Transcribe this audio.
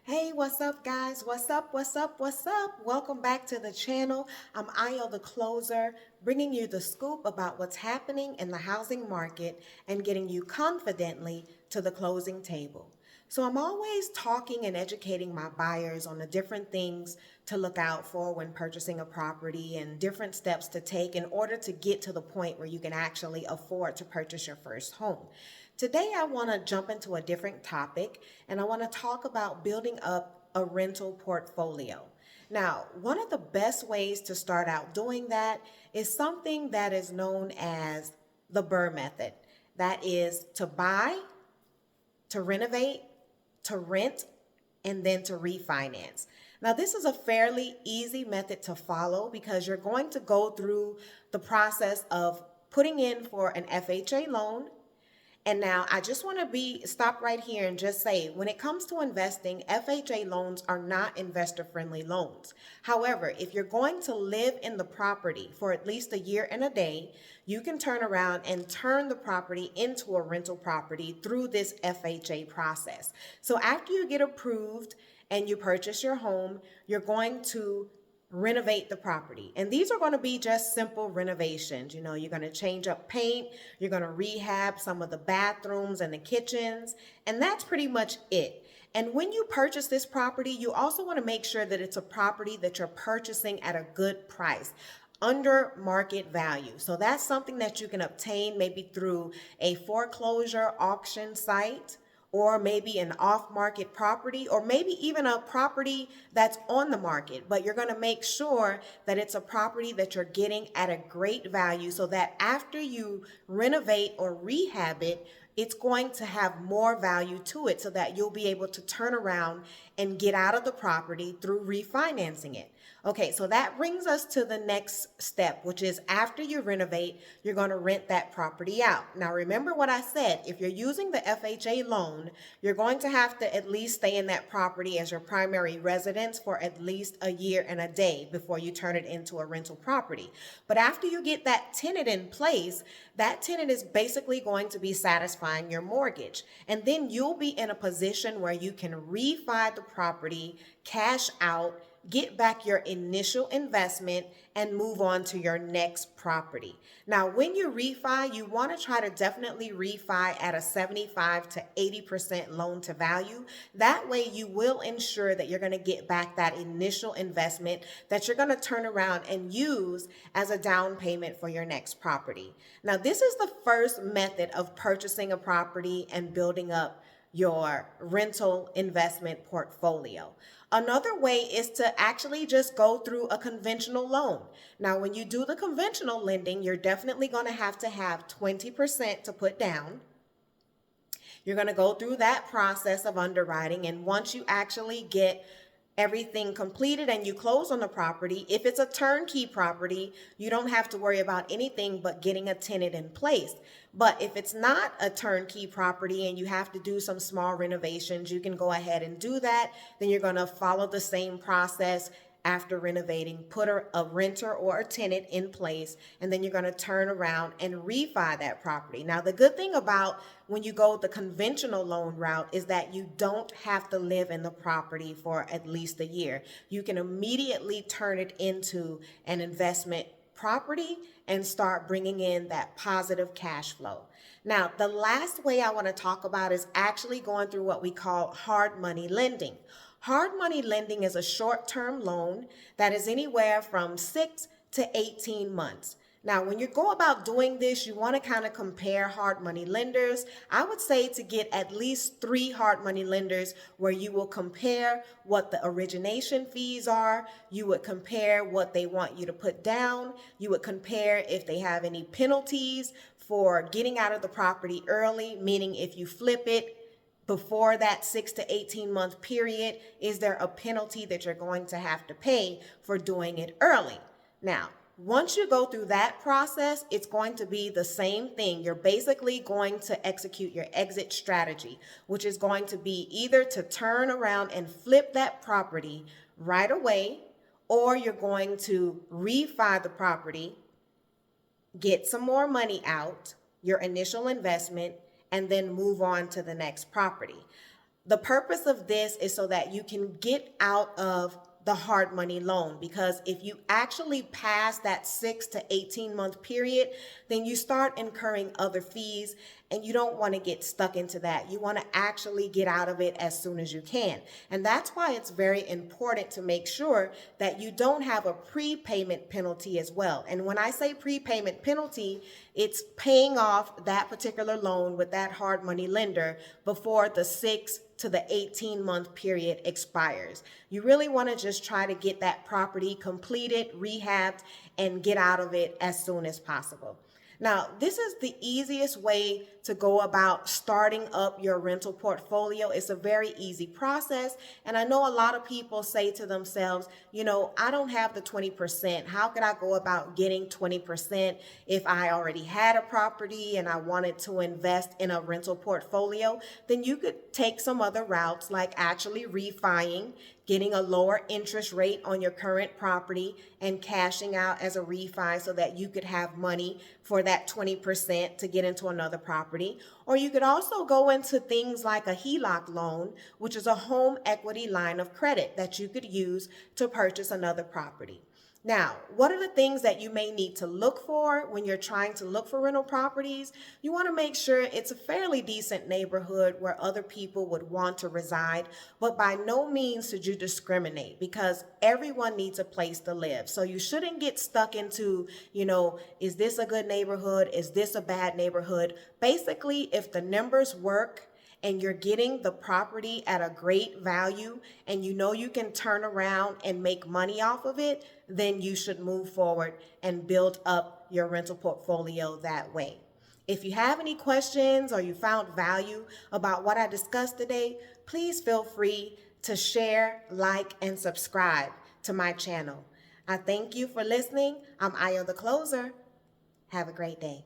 Hey, what's up, guys? What's up? What's up? What's up? Welcome back to the channel. I'm Ayo the Closer, bringing you the scoop about what's happening in the housing market and getting you confidently to the closing table. So, I'm always talking and educating my buyers on the different things to look out for when purchasing a property and different steps to take in order to get to the point where you can actually afford to purchase your first home. Today, I want to jump into a different topic and I want to talk about building up a rental portfolio. Now, one of the best ways to start out doing that is something that is known as the Burr method. That is to buy, to renovate, to rent, and then to refinance. Now, this is a fairly easy method to follow because you're going to go through the process of putting in for an FHA loan, and now I just want to be stop right here and just say when it comes to investing, FHA loans are not investor friendly loans. However, if you're going to live in the property for at least a year and a day, you can turn around and turn the property into a rental property through this FHA process. So after you get approved and you purchase your home, you're going to renovate the property. And these are going to be just simple renovations. You're going to change up paint, you're going to rehab some of the bathrooms and the kitchens, and that's pretty much it. And when you purchase this property, you also want to make sure that it's a property that you're purchasing at a good price, under market value. So that's something that you can obtain maybe through a foreclosure auction site, or maybe an off market property, or maybe even a property that's on the market. But you're going to make sure that it's a property that you're getting at a great value so that after you renovate or rehab it, it's going to have more value to it so that you'll be able to turn around and get out of the property through refinancing it. Okay, so that brings us to the next step, which is after you renovate, you're going to rent that property out. Now, remember what I said. If you're using the FHA loan, you're going to have to at least stay in that property as your primary residence for at least a year and a day before you turn it into a rental property. But after you get that tenant in place, that tenant is basically going to be satisfying your mortgage. And then you'll be in a position where you can refi the property, cash out, get back your initial investment, and move on to your next property. Now, when you refi, you want to try to definitely refi at a 75 to 80% loan to value. That way, you will ensure that you're going to get back that initial investment that you're going to turn around and use as a down payment for your next property. Now, this is the first method of purchasing a property and building up your rental investment portfolio. Another way is to actually just go through a conventional loan. Now, when you do the conventional lending, you're definitely going to have 20% to put down. You're going to go through that process of underwriting, and once you actually get everything completed and you close on the property, if it's a turnkey property, you don't have to worry about anything but getting a tenant in place. But if it's not a turnkey property and you have to do some small renovations, you can go ahead and do that. Then you're going to follow the same process after renovating, put a renter or a tenant in place, and then you're going to turn around and refi that property. Now, the good thing about when you go the conventional loan route is that you don't have to live in the property for at least a year. You can immediately turn it into an investment property and start bringing in that positive cash flow. Now, the last way I want to talk about is actually going through what we call hard money lending. Hard money lending is a short-term loan that is anywhere from 6 to 18 months. Now, when you go about doing this, you want to kind of compare hard money lenders. I would say to get at least 3 hard money lenders where you will compare what the origination fees are, you would compare what they want you to put down, you would compare if they have any penalties for getting out of the property early, meaning if you flip it before that 6 to 18 month period, is there a penalty that you're going to have to pay for doing it early? Now, once you go through that process, it's going to be the same thing. You're basically going to execute your exit strategy, which is going to be either to turn around and flip that property right away, or you're going to refi the property, get some more money out, your initial investment, and then move on to the next property. The purpose of this is so that you can get out of the hard money loan, because if you actually pass that 6 to 18 month period, then you start incurring other fees, and you don't want to get stuck into that. You want to actually get out of it as soon as you can. And that's why it's very important to make sure that you don't have a prepayment penalty as well. And when I say prepayment penalty, it's paying off that particular loan with that hard money lender before the 6 to the 18-month period expires. You really want to just try to get that property completed, rehabbed, and get out of it as soon as possible. Now, this is the easiest way to go about starting up your rental portfolio. It's a very easy process. And I know a lot of people say to themselves, I don't have the 20%. How could I go about getting 20% if I already had a property and I wanted to invest in a rental portfolio? Then you could take some other routes, like actually refining, getting a lower interest rate on your current property and cashing out as a refi so that you could have money for that 20% to get into another property. Or you could also go into things like a HELOC loan, which is a home equity line of credit that you could use to purchase another property. Now, what are the things that you may need to look for when you're trying to look for rental properties? You want to make sure it's a fairly decent neighborhood where other people would want to reside, but by no means should you discriminate, because everyone needs a place to live. So you shouldn't get stuck into, is this a good neighborhood? Is this a bad neighborhood? Basically, if the numbers work and you're getting the property at a great value and you can turn around and make money off of it, then you should move forward and build up your rental portfolio that way. If you have any questions or you found value about what I discussed today, please feel free to share, like, and subscribe to my channel. I thank you for listening. I'm Ayo the Closer. Have a great day.